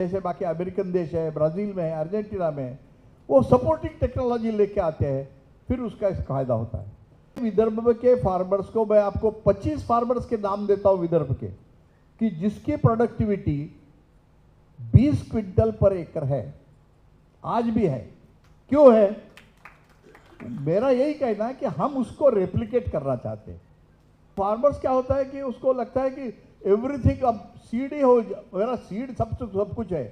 जैसे बाकी अमेरिकन देश है, ब्राज़ील में है, अर्जेंटीना में है, वो सपोर्टिंग टेक्नोलॉजी लेके आते हैं, फिर उसका फायदा होता है। विदर्भ के फार्मर्स को मैं आपको 25 फार्मर्स के नाम देता हूं विदर्भ के, कि जिसकी प्रोडक्टिविटी 20 क्विंटल पर एकड़ है, आज भी है। क्यों है? मेरा यही कहना है कि हम उसको रेप्लिकेट करना चाहते हैं। फार्मर्स क्या होता है कि उसको लगता है कि एवरीथिंग अब सीड ही हो, मेरा सीड सब कुछ है,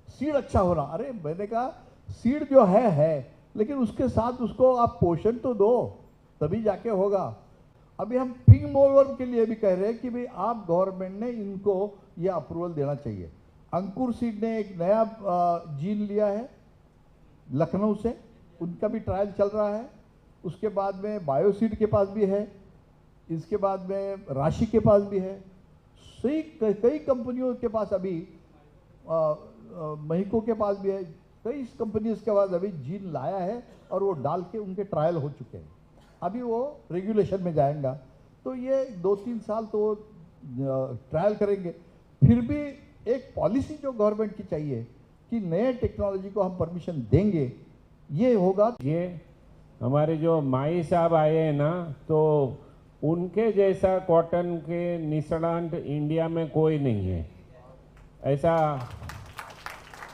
सीड अच्छा हो रहा। अरे मैंने कहा सीड जो है, लेकिन उसके साथ उसको आप पोषण तो दो, तभी जाके होगा। अभी हम पिंक मोलवर्म के लिए भी कह रहे हैं कि भाई आप गवर्नमेंट ने इनको ये अप्रूवल देना चाहिए। अंकुर सीड ने एक नया जीन लिया है लखनऊ से, उनका भी ट्रायल चल रहा है। उसके बाद में बायोसीड के पास भी है, इसके बाद में राशि के पास भी है, कई कंपनियों के पास अभी महिको के पास भी है, कई कंपनीज के पास अभी जीन लाया है और वो डाल के उनके ट्रायल हो चुके हैं। अभी वो रेगुलेशन में जाएगा, तो ये 2-3 साल तो ट्रायल करेंगे। फिर भी एक पॉलिसी जो गवर्नमेंट की चाहिए कि नए टेक्नोलॉजी को हम परमिशन देंगे, ये होगा। ये हमारे जो माई साहब आए हैं ना, तो उनके जैसा कॉटन के निष्णात इंडिया में कोई नहीं है। ऐसा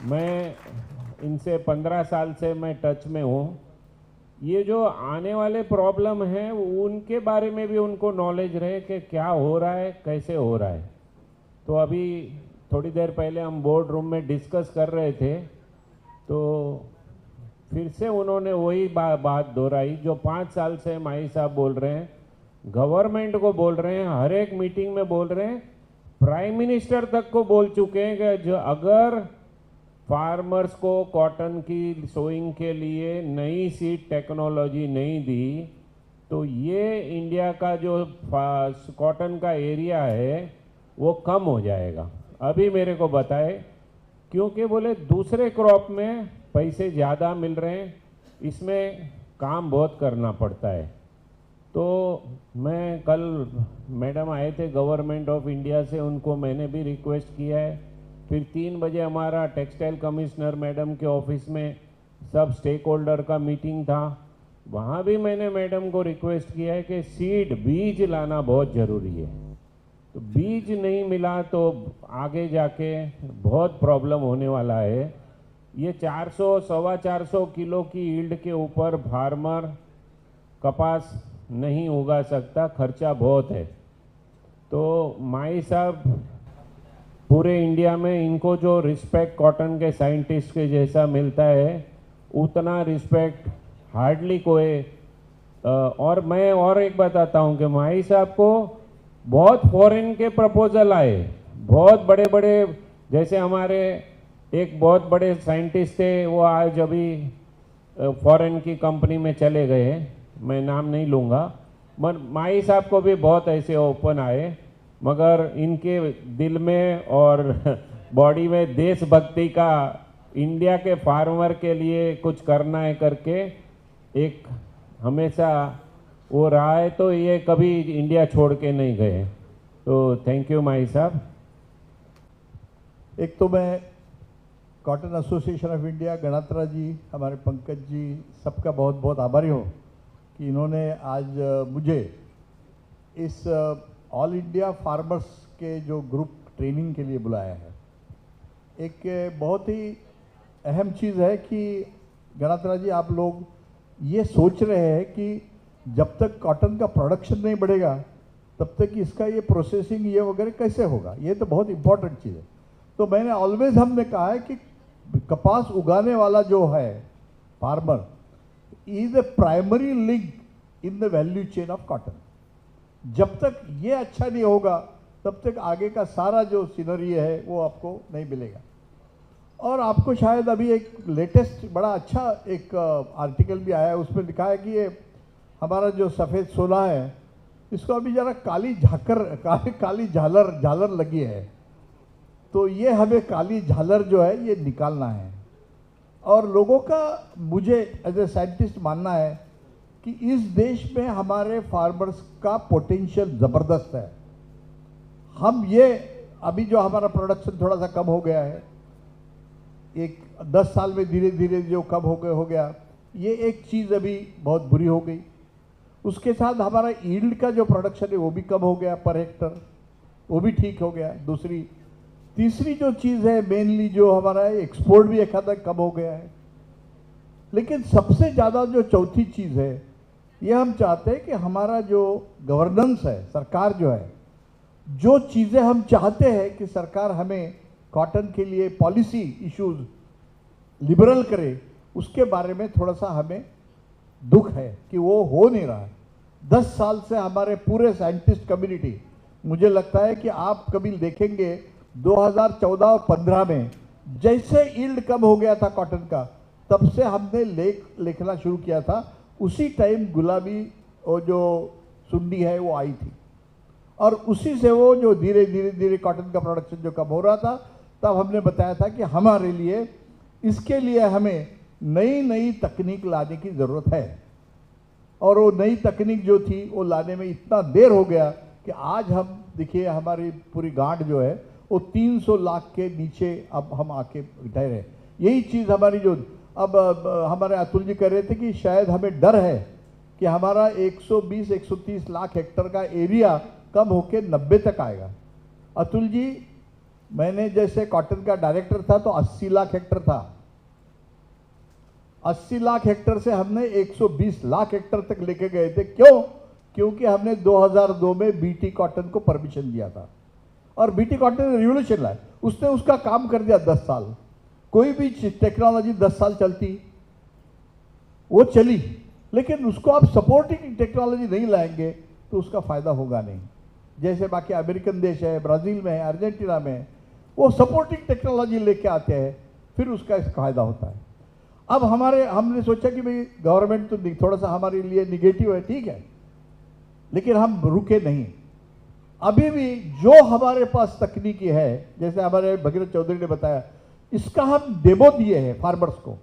मैं इनसे 15 साल से मैं टच में हूँ। ये जो आने वाले प्रॉब्लम हैं उनके बारे में भी उनको नॉलेज रहे कि क्या हो रहा है, कैसे हो रहा है। तो अभी थोड़ी देर पहले हम बोर्ड रूम में डिस्कस कर रहे थे, तो फिर से उन्होंने वही बात दोहराई जो 5 साल से माई साहब बोल रहे हैं, गवर्नमेंट को बोल रहे हैं, हर एक मीटिंग में बोल रहे हैं, प्राइम मिनिस्टर तक को बोल चुके हैं कि जो अगर फार्मर्स को कॉटन की सोइंग के लिए नई सीड टेक्नोलॉजी नहीं दी, तो ये इंडिया का जो कॉटन का एरिया है वो कम हो जाएगा। अभी मेरे को बताए, क्योंकि बोले दूसरे क्रॉप में पैसे ज़्यादा मिल रहे हैं, इसमें काम बहुत करना पड़ता है। तो मैं कल मैडम आए थे गवर्नमेंट ऑफ इंडिया से, उनको मैंने भी रिक्वेस्ट किया है। फिर 3 बजे हमारा टेक्सटाइल कमिश्नर मैडम के ऑफिस में सब स्टेक होल्डर का मीटिंग था, वहाँ भी मैंने मैडम को रिक्वेस्ट किया है कि सीड बीज लाना बहुत ज़रूरी है। तो बीज नहीं मिला तो आगे जाके बहुत प्रॉब्लम होने वाला है। ये 400-425 किलो की यील्ड के ऊपर फार्मर कपास नहीं उगा सकता, खर्चा बहुत है। तो माई साहब पूरे इंडिया में इनको जो रिस्पेक्ट कॉटन के साइंटिस्ट के जैसा मिलता है, उतना रिस्पेक्ट हार्डली कोई। और मैं और एक बताता हूँ कि माई साहब को बहुत फॉरेन के प्रपोजल आए, बहुत बड़े बड़े, जैसे हमारे एक बहुत बड़े साइंटिस्ट थे, वो आज अभी फॉरेन की कंपनी में चले गए, मैं नाम नहीं लूँगा। माई साहब को भी बहुत ऐसे ओपन आए, मगर इनके दिल में और बॉडी में देशभक्ति का, इंडिया के फार्मर के लिए कुछ करना है करके एक हमेशा वो रहा है, तो ये कभी इंडिया छोड़ के नहीं गए। तो थैंक यू माई साहब। एक तो मैं cotton association of India, Ganatra ji, हमारे पंकज जी, सबका बहुत बहुत आभारी हूँ कि इन्होंने आज मुझे इस ऑल इंडिया फार्मर्स के जो ग्रुप ट्रेनिंग के लिए बुलाया है। एक बहुत ही अहम चीज़ है कि गणात्रा जी, आप लोग ये सोच रहे हैं कि जब तक कॉटन का प्रोडक्शन नहीं बढ़ेगा तब तक इसका ये प्रोसेसिंग ये वगैरह कैसे होगा, ये तो बहुत इंपॉर्टेंट चीज़ है। तो मैंने ऑलवेज हमने कहा है कि कपास उगाने वाला जो है farmer is a primary link in the value chain of cotton. जब तक ये अच्छा नहीं होगा तब तक आगे का सारा जो सीनरी है वो आपको नहीं मिलेगा। और आपको शायद अभी एक लेटेस्ट बड़ा अच्छा एक आर्टिकल भी आया है, उसमें लिखा है कि ये हमारा जो सफ़ेद सोना है, इसको अभी ज़रा काली झालर लगी है, तो ये हमें काली झालर जो है ये निकालना है। और लोगों का, मुझे एज ए साइंटिस्ट मानना है कि इस देश में हमारे फार्मर्स का पोटेंशियल ज़बरदस्त है। हम ये अभी जो हमारा प्रोडक्शन थोड़ा सा कम हो गया है, एक 10 साल में धीरे धीरे जो कम हो गया, ये एक चीज़ अभी बहुत बुरी हो गई। उसके साथ हमारा यील्ड का जो प्रोडक्शन है वो भी कम हो गया पर हेक्टर, वो भी ठीक हो गया। तीसरी जो चीज़ है मेनली जो हमारा एक्सपोर्ट भी एक हद तक कम हो गया है। लेकिन सबसे ज़्यादा जो चौथी चीज़ है, ये हम चाहते हैं कि हमारा जो गवर्नेंस है, सरकार जो है, जो चीज़ें हम चाहते हैं कि सरकार हमें कॉटन के लिए पॉलिसी इश्यूज लिबरल करे, उसके बारे में थोड़ा सा हमें दुख है कि वो हो नहीं रहा है। 10 साल से हमारे पूरे साइंटिस्ट कम्युनिटी, मुझे लगता है कि आप कभी देखेंगे 2014 और 15 में जैसे यील्ड कम हो गया था कॉटन का, तब से हमने लिखना शुरू किया था। उसी टाइम गुलाबी और जो सुंडी है वो आई थी, और उसी से वो जो धीरे धीरे कॉटन का प्रोडक्शन जो कम हो रहा था, तब हमने बताया था कि हमारे लिए इसके लिए हमें नई तकनीक लाने की ज़रूरत है। और वो नई तकनीक जो थी वो लाने में इतना देर हो गया कि आज हम देखिए हमारी पूरी गांठ जो है वो 300 लाख के नीचे अब हम आके ठहरे। यही चीज़ हमारी जो अब हमारे अतुल जी कह रहे थे कि शायद हमें डर है कि हमारा 120-130 लाख हेक्टर का एरिया कम होके 90 तक आएगा। अतुल जी, मैंने जैसे कॉटन का डायरेक्टर था तो 80 लाख हेक्टर था। 80 लाख हेक्टर से हमने 120 लाख हेक्टर तक लेके गए थे। क्यों? क्योंकि हमने 2002 में बीटी कॉटन को परमिशन दिया था, और बीटी कॉटन ने रिवोल्यूशन लाया। उसने उसका काम कर दिया 10 साल। कोई भी टेक्नोलॉजी 10 साल चलती, वो चली, लेकिन उसको आप सपोर्टिंग टेक्नोलॉजी नहीं लाएंगे तो उसका फायदा होगा नहीं। जैसे बाकी अमेरिकन देश है, ब्राज़ील में है, अर्जेंटीना में है, वो सपोर्टिंग टेक्नोलॉजी लेके आते हैं, फिर उसका फायदा होता है। अब हमने सोचा कि भाई गवर्नमेंट तो थोड़ा सा हमारे लिए निगेटिव है, ठीक है, लेकिन हम रुके नहीं। अभी भी जो हमारे पास तकनीकी है, जैसे हमारे भगीरथ चौधरी ने बताया, इसका हम डेमो दिए हैं फार्मर्स को।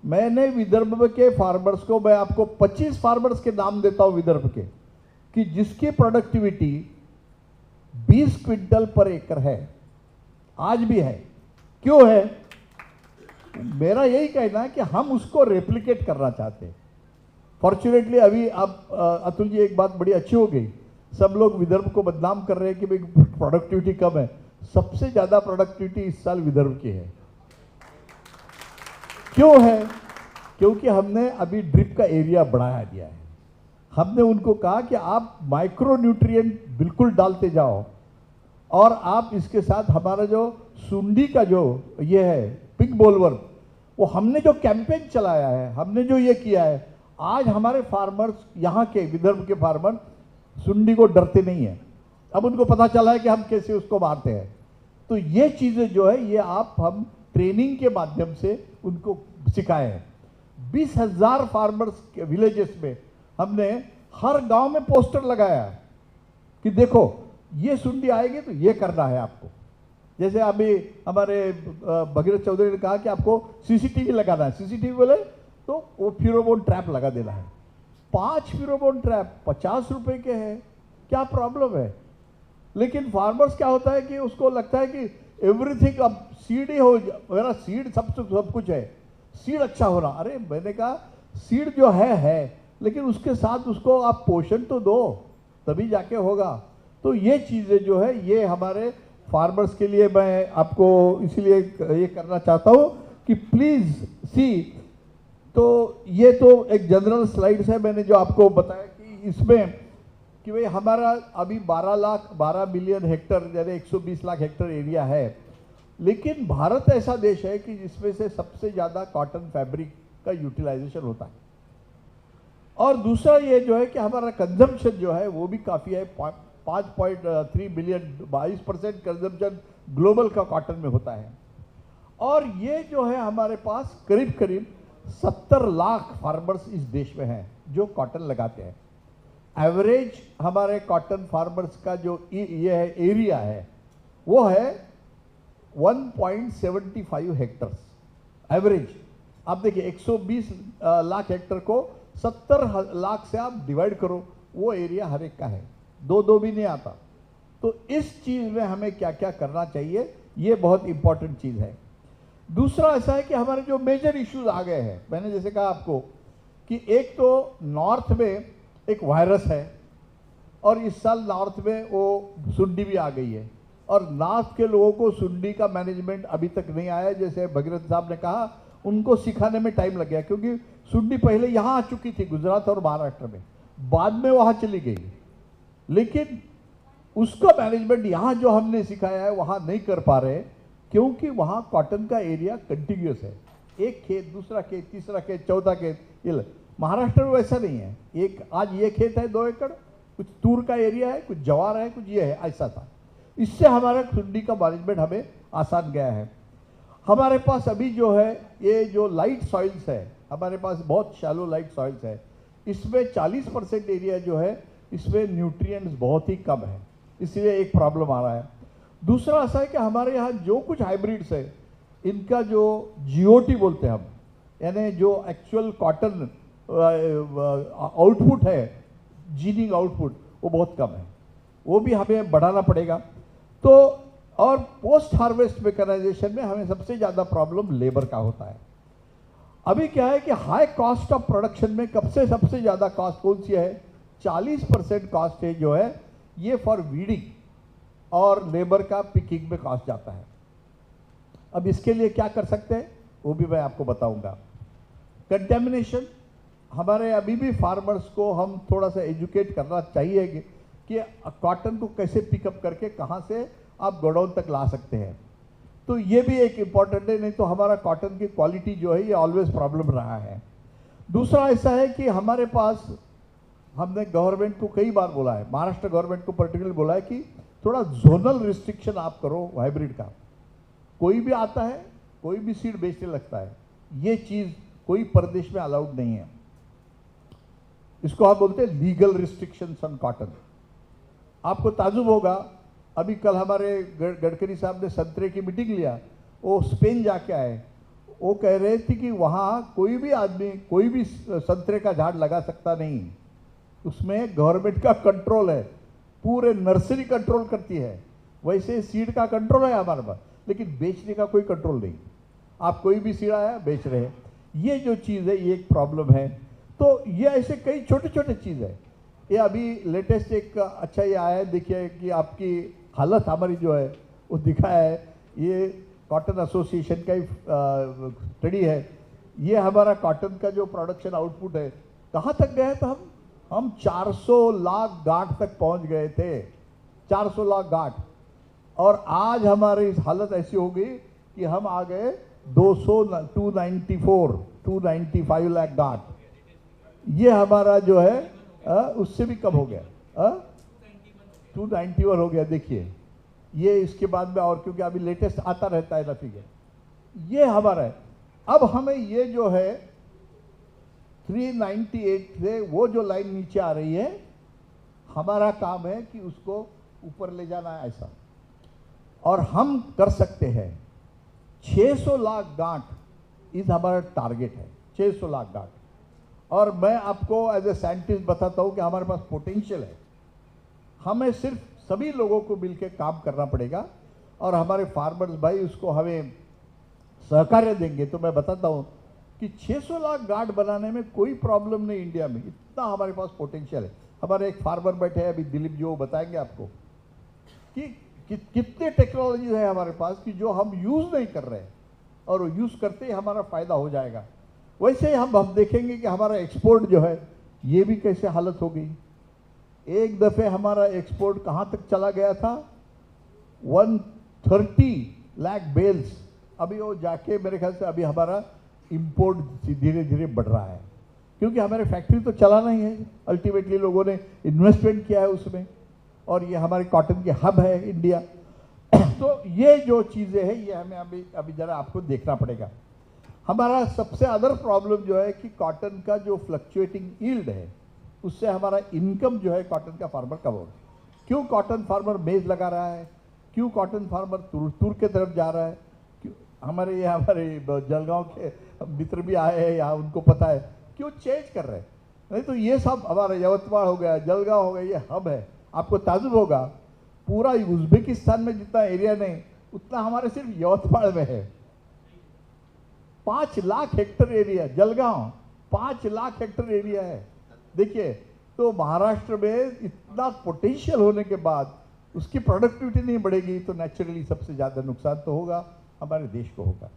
मैंने विदर्भ के फार्मर्स को, मैं आपको 25 फार्मर्स के नाम देता हूं विदर्भ के, कि जिसकी प्रोडक्टिविटी 20 क्विंटल पर एकड़ है, आज भी है। क्यों है? मेरा यही कहना है कि हम उसको रेप्लिकेट करना चाहते हैं। फॉर्चुनेटली अभी अब अतुल जी एक बात बड़ी अच्छी हो गई, सब लोग विदर्भ को बदनाम कर रहे हैं कि भाई प्रोडक्टिविटी कम है। सबसे ज्यादा प्रोडक्टिविटी इस साल विदर्भ की है। क्यों है? क्योंकि हमने अभी ड्रिप का एरिया बढ़ाया दिया है। हमने उनको कहा कि आप माइक्रो न्यूट्रिएंट बिल्कुल डालते जाओ, और आप इसके साथ हमारा जो सुंडी का जो ये है पिंक बोलवर्म, वो हमने जो कैंपेन चलाया है, हमने जो ये किया है, आज हमारे फार्मर्स, यहाँ के विदर्भ के फार्मर सुंडी को डरते नहीं है। अब उनको पता चला है कि हम कैसे उसको मारते हैं। तो ये चीज़ें जो है ये हम ट्रेनिंग के माध्यम से उनको सिखाए हैं। 20,000 फार्मर्स के विलेजेस में हमने हर गांव में पोस्टर लगाया कि देखो ये सुंडी आएगी तो ये करना है आपको। जैसे अभी हमारे भगीरथ चौधरी ने कहा कि आपको सीसीटीवी लगाना है। सीसीटीवी बोले तो वो फिरोमोन ट्रैप लगा देना है। 5 फिरोमोन ट्रैप 50 रुपए के हैं, क्या प्रॉब्लम है? लेकिन फार्मर्स क्या होता है कि उसको लगता है कि एवरीथिंग अब सीड ही हो, मेरा सीड सब कुछ है, सीड अच्छा हो रहा। अरे मैंने कहा सीड जो है, लेकिन उसके साथ उसको आप पोषण तो दो, तभी जाके होगा। तो ये चीज़ें जो है ये हमारे फार्मर्स के लिए मैं आपको इसीलिए ये करना चाहता हूँ कि प्लीज़ सी। तो ये तो एक जनरल स्लाइड्स है, मैंने जो आपको बताया कि इसमें कि भाई हमारा अभी 12 मिलियन हेक्टर यानी 120 लाख हेक्टर एरिया है। लेकिन भारत ऐसा देश है कि जिसमें से सबसे ज़्यादा कॉटन फैब्रिक का यूटिलाइजेशन होता है। और दूसरा ये जो है कि हमारा कंजम्पशन जो है वो भी काफ़ी है, 5.3 बिलियन, 22% कंजम्पशन ग्लोबल का कॉटन में होता है। और ये जो है हमारे पास करीब 70 लाख फार्मर्स इस देश में हैं जो कॉटन लगाते हैं। एवरेज हमारे कॉटन फार्मर्स का जो ये है एरिया है वो है 1.75 हेक्टर्स एवरेज। आप देखिए 120 लाख हेक्टर को 70 लाख से आप डिवाइड करो, वो एरिया हर एक का है, दो भी नहीं आता। तो इस चीज़ में हमें क्या क्या करना चाहिए, ये बहुत इंपॉर्टेंट चीज़ है। दूसरा ऐसा है कि हमारे जो मेजर इश्यूज आ गए हैं, मैंने जैसे कहा आपको कि एक तो नॉर्थ में एक वायरस है और इस साल नॉर्थ में वो सुंडी भी आ गई है और नॉर्थ के लोगों को सुंडी का मैनेजमेंट अभी तक नहीं आया। जैसे भगीरथ साहब ने कहा, उनको सिखाने में टाइम लग गया क्योंकि सुंडी पहले यहाँ आ चुकी थी गुजरात और महाराष्ट्र में, बाद में वहाँ चली गई, लेकिन उसका मैनेजमेंट यहाँ जो हमने सिखाया है वहाँ नहीं कर पा रहे क्योंकि वहाँ कॉटन का एरिया कंटिन्यूस है, एक खेत दूसरा खेत तीसरा खेत चौथा खेत। ये महाराष्ट्र में वैसा नहीं है, एक आज ये खेत है 2 एकड़, कुछ तूर का एरिया है, कुछ जवार है, कुछ ये है, ऐसा था। इससे हमारा सुंडी का मैनेजमेंट हमें आसान गया है। हमारे पास अभी जो है ये जो लाइट सॉइल्स है, हमारे पास बहुत शैलो लाइट सॉइल्स है, इसमें 40% एरिया जो है इसमें न्यूट्रिएंट्स बहुत ही कम है, इसलिए एक प्रॉब्लम आ रहा है। दूसरा ऐसा है कि हमारे यहाँ जो कुछ हाइब्रिड्स है इनका जो जीओटी बोलते हैं हम, यानी जो एक्चुअल कॉटन आउटपुट है, जीनिंग आउटपुट, वो बहुत कम है, वो भी हमें बढ़ाना पड़ेगा। तो और पोस्ट हार्वेस्ट मैकेनाइजेशन में हमें सबसे ज़्यादा प्रॉब्लम लेबर का होता है। अभी क्या है कि हाई कॉस्ट ऑफ प्रोडक्शन में कब से सबसे ज़्यादा कॉस्ट कौन सी है? 40% कॉस्ट है जो है ये फॉर वीडिंग और लेबर का पिकिंग में कॉस्ट जाता है। अब इसके लिए क्या कर सकते हैं वो भी मैं आपको बताऊंगा। कंटेमिनेशन, हमारे अभी भी फार्मर्स को हम थोड़ा सा एजुकेट करना चाहिए कि कॉटन को कैसे पिकअप करके कहाँ से आप गोडाउन तक ला सकते हैं, तो ये भी एक इम्पॉर्टेंट है, नहीं तो हमारा कॉटन की क्वालिटी जो है ये ऑलवेज प्रॉब्लम रहा है। दूसरा ऐसा है कि हमारे पास हमने गवर्नमेंट को कई बार बोला है, महाराष्ट्र गवर्नमेंट को पर्टिकुलर बोला है कि थोड़ा जोनल रिस्ट्रिक्शन आप करो हाइब्रिड का। कोई भी आता है कोई भी सीड बेचने लगता है, ये चीज़ कोई प्रदेश में अलाउड नहीं है। इसको आप बोलते हैं लीगल रिस्ट्रिक्शंस ऑन कॉटन। आपको ताजुब होगा, अभी कल हमारे गडकरी साहब ने संतरे की मीटिंग लिया, वो स्पेन जाके आए, वो कह रहे थे कि वहाँ कोई भी आदमी कोई भी संतरे का झाड़ लगा सकता नहीं, उसमें गवर्नमेंट का कंट्रोल है, पूरे नर्सरी कंट्रोल करती है। वैसे सीड का कंट्रोल है हमारे पास, लेकिन बेचने का कोई कंट्रोल नहीं। आप कोई भी सीड आया बेच रहे हैं, ये जो चीज़ है ये एक प्रॉब्लम है। तो ये ऐसे कई छोटे छोटे चीज़ है। ये अभी लेटेस्ट एक अच्छा ये आया है, देखिए कि आपकी हालत हमारी जो है वो दिखाया है, ये कॉटन एसोसिएशन का ही स्टडी है। ये हमारा कॉटन का जो प्रोडक्शन आउटपुट है कहाँ तक गए थे हम 400 लाख गांठ तक पहुंच गए थे, 400 लाख गांठ, और आज हमारी हालत ऐसी हो गई कि हम आ गए 295 लाख गांठ। ये हमारा जो है उससे भी कम हो गया, 291 हो गया। देखिए ये इसके बाद में, और क्योंकि अभी लेटेस्ट आता रहता है ना फिगर, ये हमारा है। अब हमें ये जो है 398 से वो जो लाइन नीचे आ रही है, हमारा काम है कि उसको ऊपर ले जाना है ऐसा, और हम कर सकते हैं। 600 लाख गांठ इस हमारा टारगेट है, 600 लाख गांठ। और मैं आपको एज ए साइंटिस्ट बताता हूँ कि हमारे पास पोटेंशियल है, हमें सिर्फ सभी लोगों को मिलकर काम करना पड़ेगा, और हमारे फार्मर्स भाई उसको हमें सहकार्य देंगे तो मैं बताता हूँ कि 600 लाख गांठ बनाने में कोई प्रॉब्लम नहीं इंडिया में, इतना हमारे पास पोटेंशियल है। हमारे एक फार्मर बैठे हैं अभी, दिलीप जी, वो बताएंगे आपको कि कितने टेक्नोलॉजी है हमारे पास कि जो हम यूज़ नहीं कर रहे हैं, और वो यूज़ करते ही हमारा फ़ायदा हो जाएगा। वैसे ही हम देखेंगे कि हमारा एक्सपोर्ट जो है ये भी कैसे हालत हो गई। एक दफ़े हमारा एक्सपोर्ट कहाँ तक चला गया था, 130 लाख बेल्स, अभी वो जाके मेरे ख्याल से अभी हमारा इंपोर्ट धीरे धीरे बढ़ रहा है, क्योंकि हमारे फैक्ट्री तो चलाना ही है, अल्टीमेटली लोगों ने इन्वेस्टमेंट किया है उसमें, और ये हमारी कॉटन की हब है इंडिया। तो ये जो चीज़ें हैं ये हमें अभी ज़रा आपको देखना पड़ेगा। हमारा सबसे अदर प्रॉब्लम जो है कि कॉटन का जो फ्लक्चुएटिंग यील्ड है, उससे हमारा इनकम जो है कॉटन का फार्मर कम हो। क्यों कॉटन फार्मर मेज लगा रहा है, क्यों कॉटन फार्मर तुर के तरफ जा रहा है, क्यों हमारे जलगांव के मित्र भी आए हैं यहाँ, उनको पता है क्यों चेंज कर रहे हैं। नहीं तो ये सब हमारा यवतमाल हो गया, जलगांव हो गया, ये हब है। आपको ताजुब होगा, पूरा उज्बेकिस्तान में जितना एरिया नहीं उतना हमारे सिर्फ यवतमाल में है। 5 lakh hectare area, Jalgaon 5 lakh hectare area है। देखिए, तो महाराष्ट्र में इतना पोटेंशियल होने के बाद उसकी प्रोडक्टिविटी नहीं बढ़ेगी तो नेचुरली सबसे ज़्यादा नुकसान तो होगा, हमारे देश को होगा।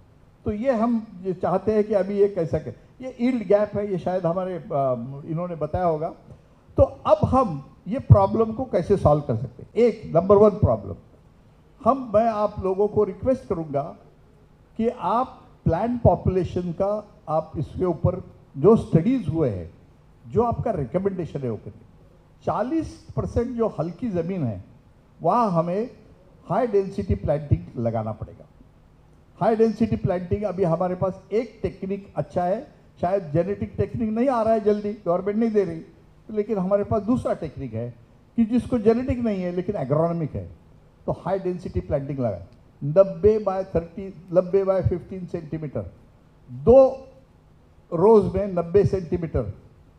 तो ये हम ये चाहते हैं कि अभी ये कैसा कर, ये यील्ड गैप है, ये शायद हमारे इन्होंने बताया होगा। तो अब हम ये प्रॉब्लम को कैसे सॉल्व कर सकते हैं? एक नंबर 1 प्रॉब्लम, मैं आप लोगों को रिक्वेस्ट करूंगा कि आप प्लान पॉपुलेशन का आप इसके ऊपर जो स्टडीज हुए हैं, जो आपका रिकमेंडेशन है वो करिए। 40% जो हल्की ज़मीन है वहाँ हमें हाई डेंसिटी प्लांटिंग लगाना पड़ेगा। हाई डेंसिटी प्लांटिंग अभी हमारे पास एक टेक्निक अच्छा है, शायद जेनेटिक टेक्निक नहीं आ रहा है जल्दी, गवर्नमेंट नहीं दे रही, लेकिन हमारे पास दूसरा टेक्निक है कि जिसको जेनेटिक नहीं है लेकिन एग्रोनॉमिक है, तो हाई डेंसिटी प्लांटिंग लगाए। 90 बाय 15 सेंटीमीटर, 2 रोज में 90 सेंटीमीटर,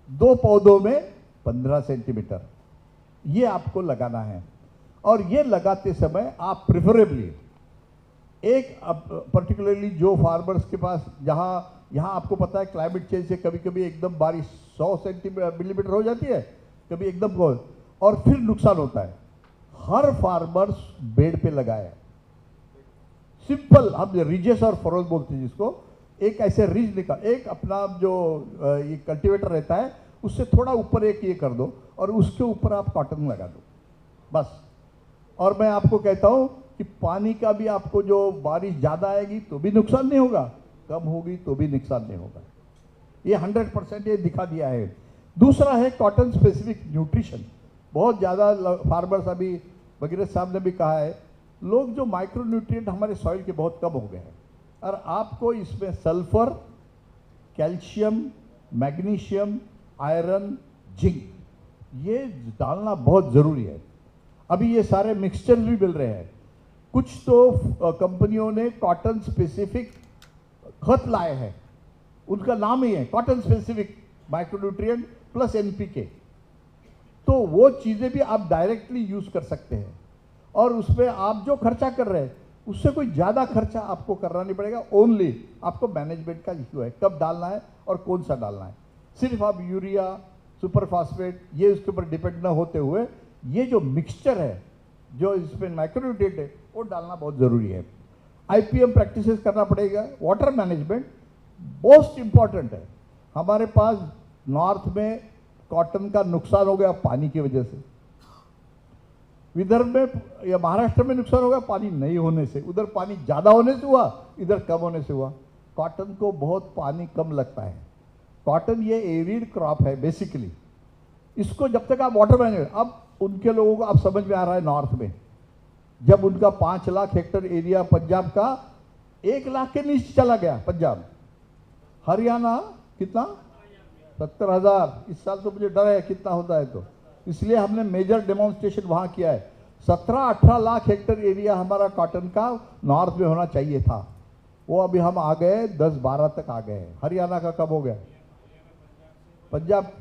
2 पौधों में 15 सेंटीमीटर, ये आपको लगाना है। और ये लगाते समय आप प्रिफरेबली एक पर्टिकुलरली जो फार्मर्स के पास जहाँ यहाँ आपको पता है क्लाइमेट चेंज से कभी कभी एकदम बारिश 100 मिलीमीटर हो जाती है, कभी एकदम गोल, और फिर नुकसान होता है। हर फार्मर्स बेड पे लगाए, सिंपल, हम रिजेस और फरोज बोलते हैं जिसको, एक ऐसे रिज निकाल, एक अपना जो ये कल्टीवेटर रहता है उससे थोड़ा ऊपर एक ये कर दो और उसके ऊपर आप कॉटन लगा दो बस। और मैं आपको कहता हूँ कि पानी का भी आपको जो बारिश ज़्यादा आएगी तो भी नुकसान नहीं होगा, कम होगी तो भी नुकसान नहीं होगा। ये 100% ये दिखा दिया है। दूसरा है कॉटन स्पेसिफिक न्यूट्रिशन। बहुत ज़्यादा फार्मर्स, अभी भगीरथ साहब ने भी कहा है, लोग जो माइक्रो न्यूट्रिएंट हमारे सॉइल के बहुत कम हो गए हैं, और आपको इसमें sulphur, calcium, magnesium, iron, zinc ये डालना बहुत ज़रूरी है। अभी ये सारे मिक्सचर भी मिल रहे हैं। कुछ तो कंपनियों ने कॉटन स्पेसिफिक खत लाए हैं, उनका नाम ही है cotton specific micronutrient plus NPK. तो वो चीज़ें भी आप डायरेक्टली यूज़ कर सकते हैं, और उसमें आप जो खर्चा कर रहे हैं उससे कोई ज़्यादा खर्चा आपको करना नहीं पड़ेगा। ओनली आपको मैनेजमेंट का इश्यू है, कब डालना है और कौन सा डालना है। सिर्फ आप यूरिया, सुपर फास्फेट ये उसके ऊपर डिपेंड ना होते हुए ये जो मिक्सचर है जो इसमें माइक्रोन्यूट्रिएंट है वो डालना बहुत ज़रूरी है। आईपीएम प्रैक्टिसेस करना पड़ेगा। वाटर मैनेजमेंट मोस्ट इम्पॉर्टेंट है। हमारे पास नॉर्थ में कॉटन का नुकसान हो गया पानी की वजह से, विदर्भ में या महाराष्ट्र में नुकसान होगा पानी नहीं होने से, उधर पानी ज़्यादा होने से हुआ, इधर कम होने से हुआ। कॉटन को बहुत पानी कम लगता है। कॉटन ये एरिड क्रॉप है बेसिकली। इसको जब तक आप वाटर मैनेजमेंट, अब उनके लोगों को अब समझ में आ रहा है नॉर्थ में, जब उनका 5 लाख हेक्टेयर एरिया पंजाब का 1 लाख के नीचे चला गया, पंजाब, हरियाणा कितना 70,000, इस साल तो मुझे डर है कितना होता है, तो इसलिए हमने मेजर डेमोन्स्ट्रेशन वहाँ किया है। 17-18 लाख हेक्टेयर एरिया हमारा कॉटन का नॉर्थ में होना चाहिए था, वो अभी हम आ गए 10-12 तक आ गए। हरियाणा का कब हो गया? पंजाब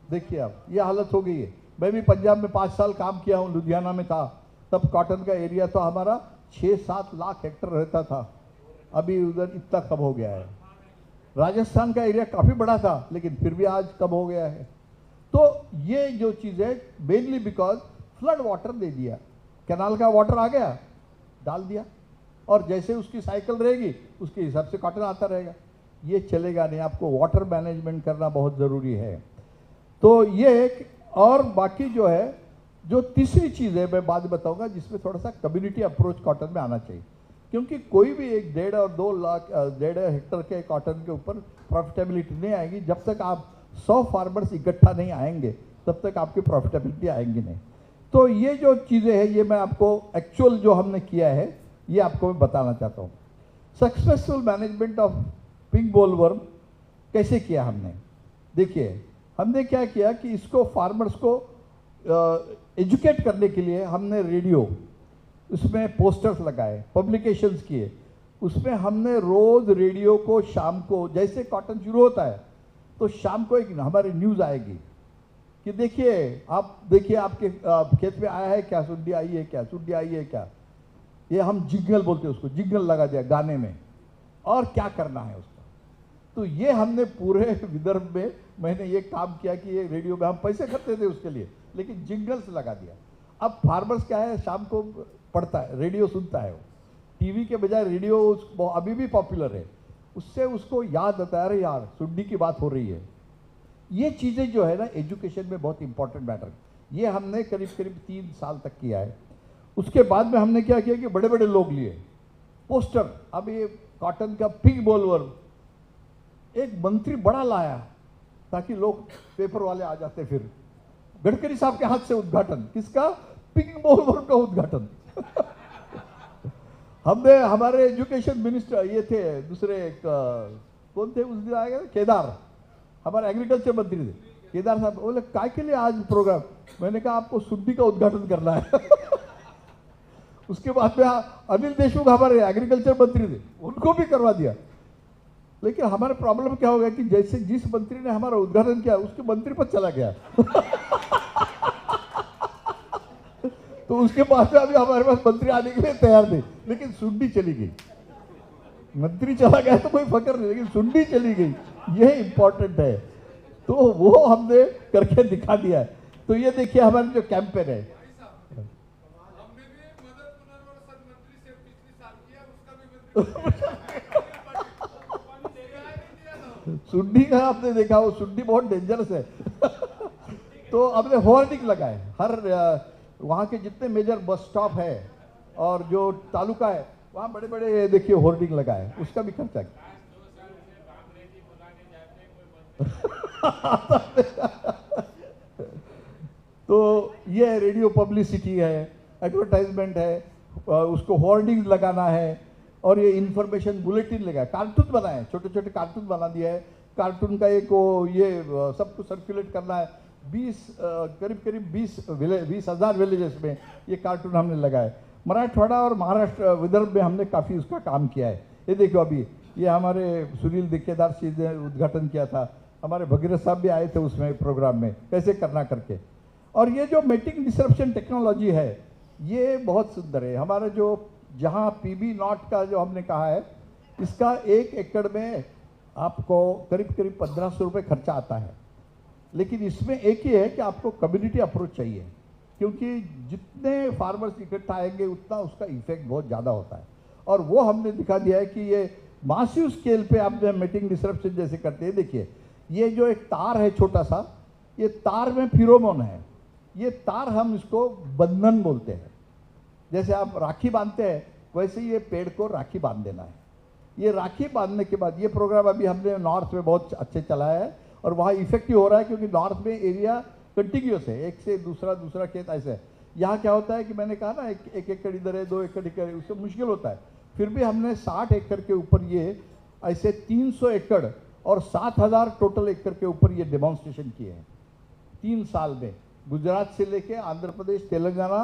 देखिए अब ये हालत हो गई है। मैं भी पंजाब में 5 साल काम किया हूँ, लुधियाना में था, तब कॉटन का एरिया तो हमारा 6-7 लाख हेक्टेयर रहता था, अभी उधर इतना कम हो गया है। राजस्थान का एरिया काफ़ी बड़ा था लेकिन फिर भी आज कम हो गया है। तो ये जो चीज़ है मेनली बिकॉज फ्लड वाटर दे दिया, कैनाल का वाटर आ गया डाल दिया, और जैसे उसकी साइकिल रहेगी उसके हिसाब से कॉटन आता रहेगा। ये चलेगा नहीं, आपको वाटर मैनेजमेंट करना बहुत ज़रूरी है। तो ये एक, और बाकी जो है, जो तीसरी चीज़ है मैं बाद में बताऊंगा, जिसमें थोड़ा सा कम्युनिटी अप्रोच कॉटन में आना चाहिए, क्योंकि कोई भी एक 1.5 और 2 लाख 1.5 हेक्टेयर के कॉटन के ऊपर प्रॉफिटेबिलिटी नहीं आएगी। जब तक आप 100 फार्मर्स इकट्ठा नहीं आएंगे तब तक आपकी प्रॉफिटेबिलिटी आएंगी नहीं। तो ये जो चीज़ें हैं ये मैं आपको एक्चुअल जो हमने किया है ये आपको मैं बताना चाहता हूँ। Successful management of pink bollworm कैसे किया हमने, देखिए हमने क्या किया कि इसको फार्मर्स को एजुकेट करने के लिए हमने रेडियो, उसमें पोस्टर्स लगाए, पब्लिकेशंस किए, उसमें हमने रोज़ रेडियो को शाम को, जैसे कॉटन शुरू होता है तो शाम को एक हमारी न्यूज़ आएगी कि देखिए आप देखिए आपके खेत में आया है क्या, सुंडी आई है क्या, सुंडी आई है क्या। ये हम जिंगल बोलते हैं उसको, जिंगल लगा दिया गाने में, और क्या करना है उसका। तो ये हमने पूरे विदर्भ में मैंने ये काम किया कि ये रेडियो में हम पैसे खर्चते थे उसके लिए, लेकिन जिंगल्स लगा दिया। अब फार्मर्स क्या है, शाम को पढ़ता है, रेडियो सुनता है, वो टीवी के बजाय रेडियो अभी भी पॉपुलर है। उससे उसको याद आता है, अरे यार सुड्डी की बात हो रही है। ये चीज़ें जो है ना एजुकेशन में बहुत इंपॉर्टेंट मैटर, ये हमने करीब करीब 3 साल तक किया है। उसके बाद में हमने क्या किया कि बड़े बड़े लोग लिए पोस्टर। अब ये कॉटन का पिग बोलवर एक मंत्री बड़ा लाया ताकि लोग पेपर वाले आ जाते। फिर गडकरी साहब के हाथ से उद्घाटन, किसका, पिग बोलवर का उद्घाटन। हमने हमारे एजुकेशन मिनिस्टर ये थे दूसरे कौन थे उस दिन आएगा, केदार, हमारे एग्रीकल्चर मंत्री थे, केदार साहब बोले काय के लिए आज प्रोग्राम। मैंने कहा आपको सुड्डी का उद्घाटन करना है। उसके बाद में अनिल देशमुख हमारे एग्रीकल्चर मंत्री थे, उनको भी करवा दिया। लेकिन हमारा प्रॉब्लम क्या हो गया कि जैसे जिस मंत्री ने हमारा उद्घाटन किया उसके मंत्री पद चला गया। तो उसके बाद में अभी हमारे पास मंत्री आने के लिए तैयार थे, लेकिन सुड्डी चली गई। मंत्री चला गया तो कोई फकर नहीं, लेकिन सुड्डी चली गई, यह इंपॉर्टेंट है। तो वो हमने करके दिखा दिया है। तो ये देखिए हमारे जो कैंपेन है, सुड्डी का आपने देखा, वो सुड्डी बहुत डेंजरस है। तो हमने होर्डिंग लगाए हर वहाँ के जितने मेजर बस स्टॉप है और जो तालुका है वहाँ बड़े बड़े देखिए होर्डिंग लगाए, उसका भी खर्चा किया। तो ये रेडियो पब्लिसिटी है, एडवर्टाइजमेंट है, उसको होर्डिंग लगाना है, और ये इंफॉर्मेशन बुलेटिन लगाए, कार्टून बनाए, छोटे छोटे कार्टून बना दिया है। कार्टून का एक वो ये सबको सर्कुलेट करना है। करीब करीब 20,000 विलेजेस में ये कार्टून हमने लगाए। मराठवाड़ा और महाराष्ट्र विदर्भ में हमने काफ़ी उसका काम किया है। ये देखो अभी ये हमारे सुनील दिक्केदार जी ने उद्घाटन किया था, हमारे भगीरथ साहब भी आए थे उसमें प्रोग्राम में, कैसे करना करके। और ये जो मेटिंग डिसरप्शन टेक्नोलॉजी है ये बहुत सुंदर है। हमारा जो जहाँ PB0 का जो हमने कहा है, इसका 1 एकड़ में आपको करीब करीब 1500 रुपये खर्चा आता है। लेकिन इसमें एक ही है कि आपको कम्युनिटी अप्रोच चाहिए, क्योंकि जितने फार्मर्स इकट्ठा आएंगे उतना उसका इफेक्ट बहुत ज़्यादा होता है। और वो हमने दिखा दिया है कि ये मासिव स्केल पे आप जो मेटिंग डिसरप्शन जैसे करते हैं, देखिए ये जो एक तार है छोटा सा, ये तार में फिरोमोन है। ये तार हम इसको बंधन बोलते हैं। जैसे आप राखी बांधते हैं वैसे ये पेड़ को राखी बांध देना है। ये राखी बांधने के बाद ये प्रोग्राम अभी हमने नॉर्थ में बहुत अच्छे चलाया है और वहाँ इफेक्टिव हो रहा है, क्योंकि नॉर्थ में एरिया कंटिन्यूस है, एक से दूसरा खेत ऐसे है। यहाँ क्या होता है कि मैंने कहा ना एक एकड़ इधर है, 2 एकड़ इधर है, उससे मुश्किल होता है। फिर भी हमने 60 एकड़ के ऊपर ये ऐसे 300 एकड़ और 7,000 टोटल एकड़ के ऊपर ये डेमोन्स्ट्रेशन किए हैं 3 साल में। गुजरात से लेके आंध्र प्रदेश, तेलंगाना,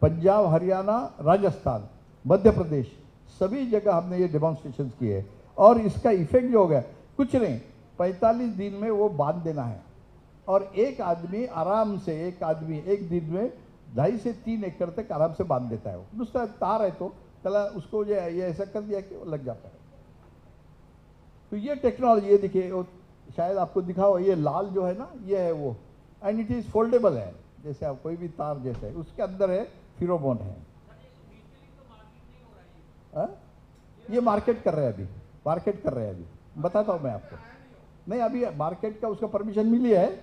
पंजाब, हरियाणा, राजस्थान, मध्य प्रदेश, सभी जगह हमने ये डेमोन्स्ट्रेशन किए। और इसका इफेक्ट जो हो गया कुछ नहीं, 45 दिन में वो बांध देना है। और एक आदमी आराम से, एक दिन में 2.5 से 3 एकड़ तक आराम से बांध देता है। वो दूसरा तार है तो कला उसको ये ऐसा कर दिया कि वो लग जाता है। तो ये टेक्नोलॉजी, ये देखिए शायद आपको दिखा हो, ये लाल जो है ना, ये है वो, एंड इट इज फोल्डेबल है, जैसे आप कोई भी तार जैसे है, उसके अंदर है फिरोमोन है। ये मार्केट कर रहे हैं अभी, बताता हूँ मैं आपको। नहीं, अभी मार्केट का उसका परमिशन मिली है,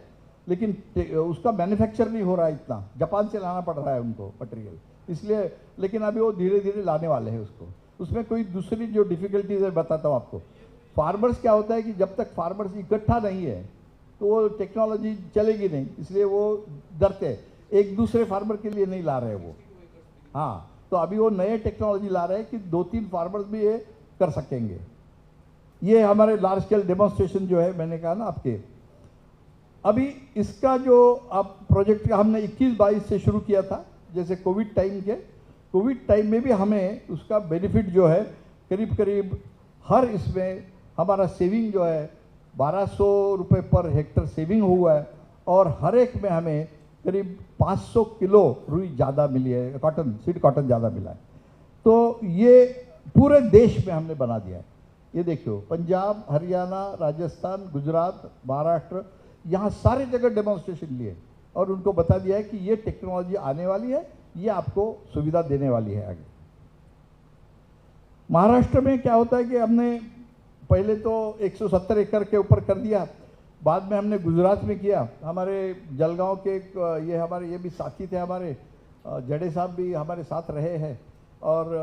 लेकिन उसका मैन्युफैक्चर नहीं हो रहा है इतना, जापान से लाना पड़ रहा है उनको मटेरियल, इसलिए। लेकिन अभी वो धीरे धीरे लाने वाले हैं उसको। उसमें कोई दूसरी जो डिफिकल्टीज है बताता हूँ आपको। फार्मर्स क्या होता है कि जब तक फार्मर्स इकट्ठा नहीं है तो वो टेक्नोलॉजी चलेगी नहीं, इसलिए वो डरते हैं, एक दूसरे फार्मर के लिए नहीं ला रहे वो। हाँ, तो अभी वो नए टेक्नोलॉजी ला रहे हैं कि 2-3 फार्मर्स भी ये कर सकेंगे। ये हमारे लार्ज स्केल डेमोन्स्ट्रेशन जो है, मैंने कहा ना आपके, अभी इसका जो अब प्रोजेक्ट हमने 21-22 से शुरू किया था, जैसे कोविड टाइम में भी हमें उसका बेनिफिट जो है करीब करीब हर इसमें हमारा सेविंग जो है 1200 रुपये पर हेक्टर सेविंग हुआ है। और हर एक में हमें करीब 500 किलो रुई ज़्यादा मिली है, सीड कॉटन ज़्यादा मिला है। तो ये पूरे देश में हमने बना दिया है। ये देखियो, पंजाब, हरियाणा, राजस्थान, गुजरात, महाराष्ट्र, यहाँ सारी जगह डेमोन्स्ट्रेशन लिए और उनको बता दिया है कि ये टेक्नोलॉजी आने वाली है, ये आपको सुविधा देने वाली है आगे। महाराष्ट्र में क्या होता है कि हमने पहले तो 170 एकड़ के ऊपर कर दिया, बाद में हमने गुजरात में किया। हमारे जलगांव के ये भी साथी थे, हमारे जड़े साहब भी हमारे साथ रहे हैं और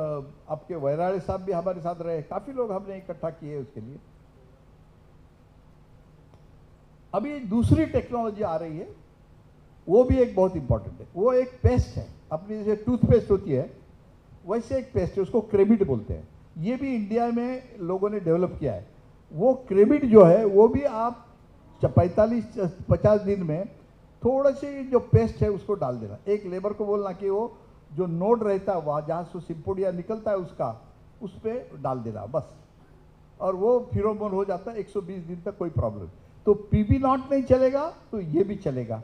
आपके वैराड़े साहब भी हमारे साथ रहे। काफ़ी लोग हमने इकट्ठा किए उसके लिए। अभी दूसरी टेक्नोलॉजी आ रही है, वो भी एक बहुत इंपॉर्टेंट है। वो एक पेस्ट है, अपनी जैसे टूथपेस्ट होती है वैसे एक पेस्ट है, उसको क्रेबिट बोलते हैं। ये भी इंडिया में लोगों ने डेवलप किया है। वो क्रेबिट जो है वो भी आप 45-50 दिन में थोड़ा सी जो पेस्ट है उसको डाल देना। एक लेबर को बोलना कि वो जो नोड रहता है वहाँ जहाँ से सिंपोडिया निकलता है उसका, उस पर डाल देना बस, और वो फिरोमोन हो जाता है 120 दिन तक, कोई प्रॉब्लम। तो पीबी नॉट नहीं चलेगा तो ये भी चलेगा।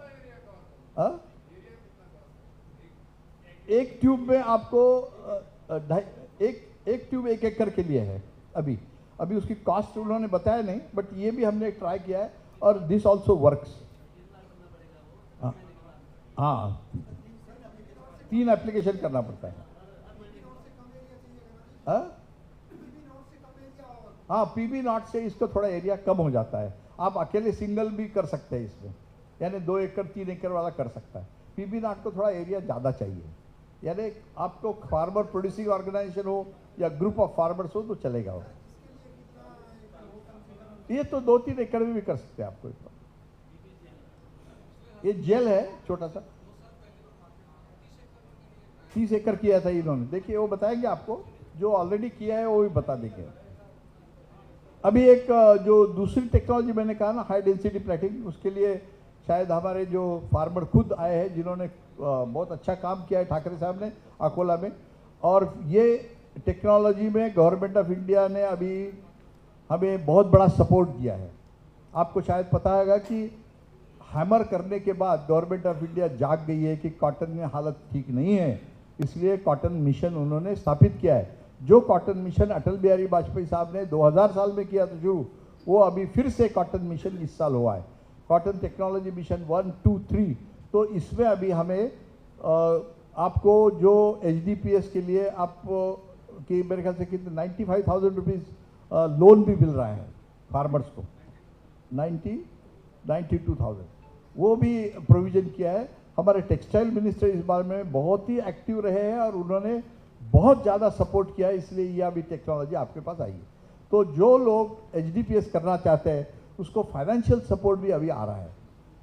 एक ट्यूब में आपको एक ट्यूब 1 एकड़ के लिए है। अभी उसकी कॉस्ट उन्होंने बताया नहीं, बट ये भी हमने ट्राई किया है और दिस ऑल्सो वर्क्स। हाँ, 3 एप्लीकेशन करना पड़ता है। हाँ, पीबी नॉट से इसको थोड़ा एरिया कम हो जाता है। आप अकेले सिंगल भी कर सकते हैं इसमें, यानी 2 एकड़ 3 एकड़ वाला कर सकता है। पीबी नॉट को थोड़ा एरिया ज़्यादा चाहिए, यानी आपको फार्मर प्रोड्यूसिंग ऑर्गेनाइजेशन हो या ग्रुप ऑफ फार्मर्स हो तो चलेगा वो। ये तो 2-3 एकड़ में भी कर सकते हैं आपको। ये जेल है छोटा सा, 30 एकड़ किया था इन्होंने। देखिए वो बताएंगे आपको, जो ऑलरेडी किया है वो भी बता देंगे। अभी एक जो दूसरी टेक्नोलॉजी मैंने कहा ना, हाई डेंसिटी प्लेटिंग, उसके लिए शायद हमारे जो फार्मर खुद आए हैं जिन्होंने बहुत अच्छा काम किया है, ठाकरे साहब ने अकोला में। और ये टेक्नोलॉजी में गवर्नमेंट ऑफ इंडिया ने अभी हमें बहुत बड़ा सपोर्ट दिया है। आपको शायद पता होगा कि हैमर करने के बाद गवर्नमेंट ऑफ इंडिया जाग गई है कि कॉटन में हालत ठीक नहीं है, इसलिए कॉटन मिशन उन्होंने स्थापित किया है। जो कॉटन मिशन अटल बिहारी वाजपेयी साहब ने 2000 साल में किया था शुरू, वो अभी फिर से कॉटन मिशन इस साल हुआ है, कॉटन टेक्नोलॉजी मिशन 1, 2, 3। तो इसमें अभी हमें आपको जो HDPS के लिए आप कि मेरे ख्याल से कितने 95,000 रुपीज़ लोन भी मिल रहा है फार्मर्स को, 92,000 वो भी प्रोविज़न किया है। हमारे टेक्सटाइल मिनिस्टर इस बारे में बहुत ही एक्टिव रहे हैं और उन्होंने बहुत ज़्यादा सपोर्ट किया है, इसलिए यह अभी टेक्नोलॉजी आपके पास आई है। तो जो लोग HDPS करना चाहते हैं उसको फाइनेंशियल सपोर्ट भी अभी आ रहा है।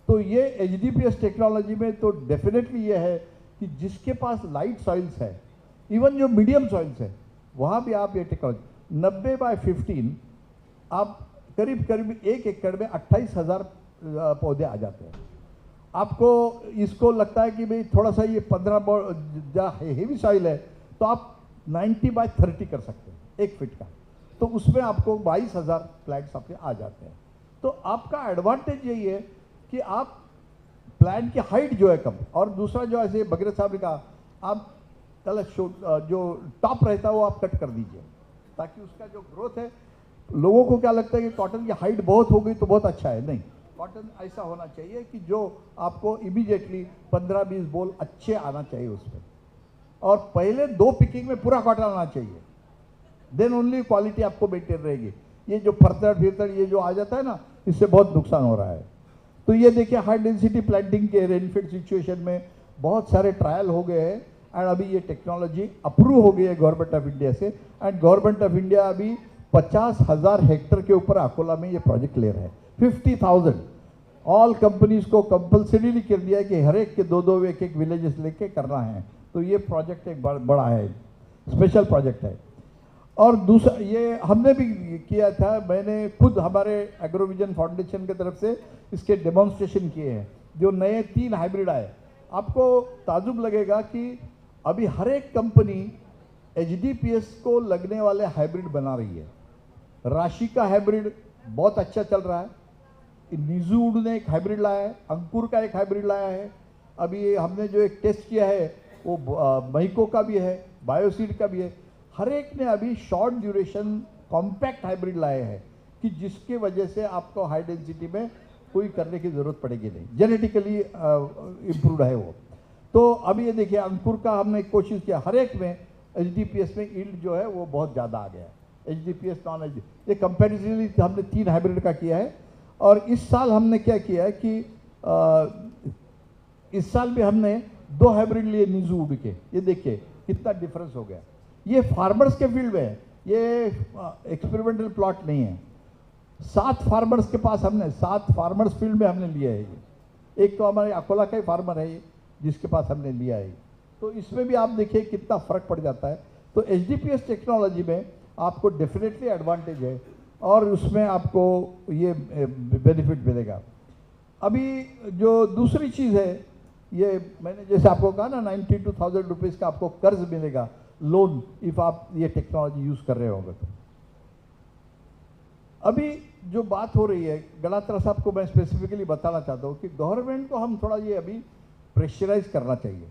तो ये HDPS टेक्नोलॉजी में तो डेफिनेटली ये है कि जिसके पास लाइट सॉइल्स है, इवन जो मीडियम सॉइल्स है, वहाँ भी आप ये टेक्नोलॉजी 90/15 आप करीब 1 एकड़ में 28,000 पौधे आ जाते हैं। आपको इसको लगता है कि भाई थोड़ा सा ये 15 हेवी सॉइल है, तो आप 90/30 कर सकते हैं 1 फीट का, तो उसमें आपको 22,000 प्लांट्स आपके आ जाते हैं। तो आपका एडवांटेज यही है कि आप प्लांट की हाइट जो है कम, और दूसरा जो ऐसे बगैर साहब ने कहा, आप जो टॉप रहता है वो आप कट कर दीजिए ताकि उसका जो ग्रोथ है, लोगों को क्या लगता है कि कॉटन की हाइट बहुत हो गई तो बहुत अच्छा है, नहीं, कॉटन ऐसा होना चाहिए कि जो आपको इमीडिएटली 15-20 बोल अच्छे आना चाहिए उसमें, और पहले 2 पिकिंग में पूरा कॉटन आना चाहिए, देन ओनली क्वालिटी आपको मेंटेन रहेगी। ये जो फर्तर ये जो आ जाता है ना, इससे बहुत नुकसान हो रहा है। तो ये देखिए हाई डेंसिटी प्लांटिंग के रेनफेड सिचुएशन में बहुत सारे ट्रायल हो गए हैं एंड अभी ये टेक्नोलॉजी अप्रूव हो गई है गवर्नमेंट ऑफ इंडिया से। एंड गवर्नमेंट ऑफ इंडिया अभी 50,000 हेक्टर के ऊपर अकोला में ये प्रोजेक्ट ले रहे हैं। 50,000 ऑल कंपनीज को कंपल्सरीली कर दिया है कि हर एक के 2-2 एक विलेजेस लेके करना है। तो ये प्रोजेक्ट एक बड़ा है, स्पेशल प्रोजेक्ट है। और दूसरा ये हमने भी किया था, मैंने खुद हमारे एग्रोविजन फाउंडेशन की तरफ से इसके डेमोन्स्ट्रेशन किए हैं। जो नए 3 हाइब्रिड आए, आपको ताजुब लगेगा कि अभी हर एक कंपनी HDPS को लगने वाले हाइब्रिड बना रही है। राशि का हाइब्रिड बहुत अच्छा चल रहा है, निजूड ने एक हाइब्रिड लाया है, अंकुर का एक हाइब्रिड लाया है। अभी हमने जो एक टेस्ट किया है वो महीको का भी है, बायोसीड का भी है। हर एक ने अभी शॉर्ट ड्यूरेशन कॉम्पैक्ट हाइब्रिड लाए हैं कि जिसके वजह से आपको हाई डेंसिटी में कोई करने की ज़रूरत पड़ेगी नहीं, जेनेटिकली इम्प्रूव्ड है वो। तो अभी ये देखिए अंकुर का हमने कोशिश किया, हर एक में HDPS में यील्ड जो है वो बहुत ज़्यादा आ गया है। HDPS नॉन HD ये कंपेरिजनली हमने 3 हाइब्रिड का किया है। और इस साल हमने क्या किया है कि इस साल भी हमने 2 हाइब्रिड लिए निजू उड़ के। ये देखिए कितना डिफरेंस हो गया। ये फार्मर्स के फील्ड में है, ये एक्सपेरिमेंटल प्लॉट नहीं है। 7 फार्मर्स के पास हमने 7 फार्मर्स फील्ड में हमने लिया है ये। एक तो हमारे अकोला का ही फार्मर है ये जिसके पास हमने लिया है। तो इसमें भी आप देखिए कितना फ़र्क पड़ जाता है। तो HDPS टेक्नोलॉजी में आपको डेफिनेटली एडवांटेज है और उसमें आपको ये बेनिफिट मिलेगा। अभी जो दूसरी चीज़ है, ये मैंने जैसे आपको कहा ना 92,000 रुपीज़ का आपको कर्ज मिलेगा, लोन, इफ आप ये टेक्नोलॉजी यूज़ कर रहे होंगे तो। अभी जो बात हो रही है, गणात्रा साहब को मैं स्पेसिफिकली बताना चाहता हूँ कि गवर्नमेंट को हम थोड़ा ये अभी प्रेशराइज करना चाहिए।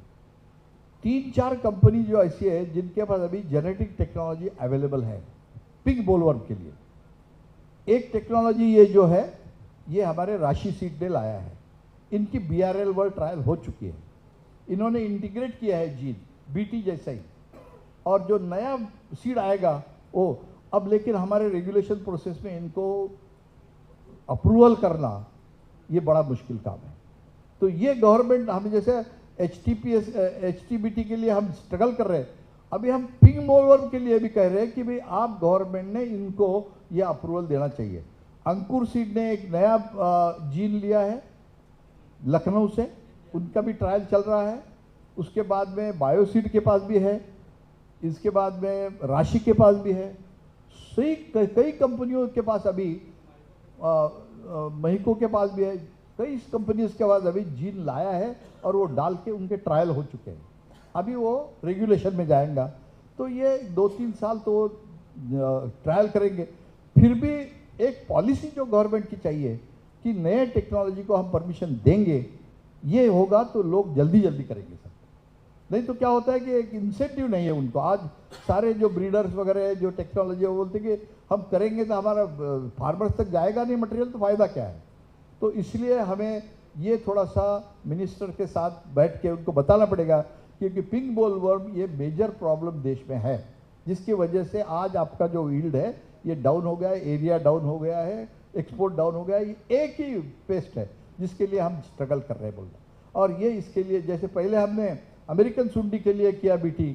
3-4 कंपनी जो ऐसी है जिनके पास अभी जेनेटिक टेक्नोलॉजी अवेलेबल है पिग बोलवर्म के लिए। एक टेक्नोलॉजी ये जो है ये हमारे राशि सीड ने लाया है, इनकी BRL वर्ल्ड ट्रायल हो चुकी है। इन्होंने इंटीग्रेट किया है जीन BT जैसा ही, और जो नया सीड आएगा वो अब, लेकिन हमारे रेगुलेशन प्रोसेस में इनको अप्रूवल करना ये बड़ा मुश्किल काम है। तो ये गवर्नमेंट, हम जैसे HTBT के लिए हम स्ट्रगल कर रहे हैं, अभी हम पिग बोलवर्म के लिए भी कह रहे हैं कि भाई आप गवर्नमेंट ने इनको ये अप्रूवल देना चाहिए। अंकुर सीड ने एक नया जीन लिया है लखनऊ से, उनका भी ट्रायल चल रहा है। उसके बाद में बायोसीड के पास भी है, इसके बाद में राशि के पास भी है, कई कंपनियों के पास अभी महीको के पास भी है, कई कंपनीज के पास अभी जीन लाया है और वो डाल के उनके ट्रायल हो चुके हैं। अभी वो रेगुलेशन में जाएगा, तो ये 2-3 साल तो ट्रायल करेंगे। फिर भी एक पॉलिसी जो गवर्नमेंट की चाहिए कि नए टेक्नोलॉजी को हम परमिशन देंगे, ये होगा तो लोग जल्दी जल्दी करेंगे सब। नहीं तो क्या होता है कि एक इंसेंटिव नहीं है उनको। आज सारे जो ब्रीडर्स वगैरह है, जो टेक्नोलॉजी है, वो बोलते हैं कि हम करेंगे तो हमारा फार्मर्स तक जाएगा नहीं मटेरियल, तो फ़ायदा क्या है। तो इसलिए हमें ये थोड़ा सा मिनिस्टर के साथ बैठ के उनको बताना पड़ेगा, क्योंकि पिग बोलवर्म ये मेजर प्रॉब्लम देश में है, जिसकी वजह से आज आपका जो यील्ड है ये डाउन हो गया है, एरिया डाउन हो गया है, एक्सपोर्ट डाउन हो गया है। ये एक ही पेस्ट है जिसके लिए हम स्ट्रगल कर रहे हैं बोलना। और ये इसके लिए जैसे पहले हमने अमेरिकन सुंडी के लिए किया BT,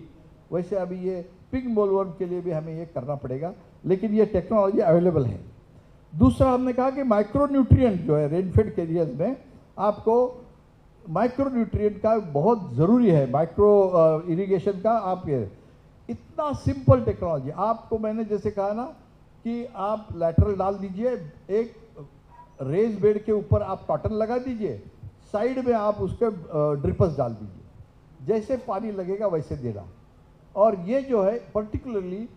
वैसे अभी ये पिग बोलवर्म के लिए भी हमें ये करना पड़ेगा, लेकिन ये टेक्नोलॉजी अवेलेबल है। दूसरा हमने कहा कि माइक्रो न्यूट्रिएंट जो है रेनफेड एरियाज में, आपको माइक्रो न्यूट्रिएंट का बहुत ज़रूरी है, माइक्रो इरिगेशन का। आप ये इतना सिंपल टेक्नोलॉजी, आपको मैंने जैसे कहा ना कि आप लैटरल डाल दीजिए, एक रेज बेड के ऊपर आप कॉटन लगा दीजिए, साइड में आप उसके ड्रिपर्स डाल दीजिए, जैसे पानी लगेगा वैसे देना। और ये जो है पर्टिकुलरली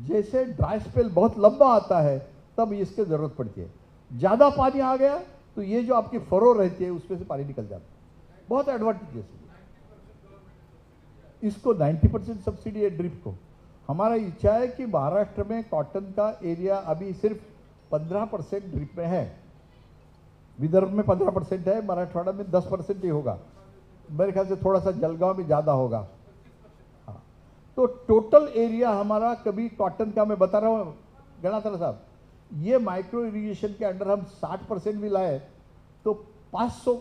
जैसे ड्राई स्पेल बहुत लंबा आता है तब इसकी ज़रूरत पड़ती है। ज़्यादा पानी आ गया तो ये जो आपकी फरो रहती है उसमें से पानी निकल जाता है, बहुत एडवांटेजेस है। इसको 90% सब्सिडी है ड्रिप को। हमारा इच्छा है कि महाराष्ट्र में कॉटन का एरिया अभी सिर्फ 15% ड्रिप में है, विदर्भ में 15% है, मराठवाड़ा में 10% ही होगा, मेरे ख्याल से थोड़ा सा जलगांव में ज़्यादा होगा। हाँ, तो टोटल एरिया हमारा कभी कॉटन का, मैं बता रहा हूँ गणात्रा साहब, ये माइक्रो इरिगेशन के अंडर हम 60% भी लाए तो 500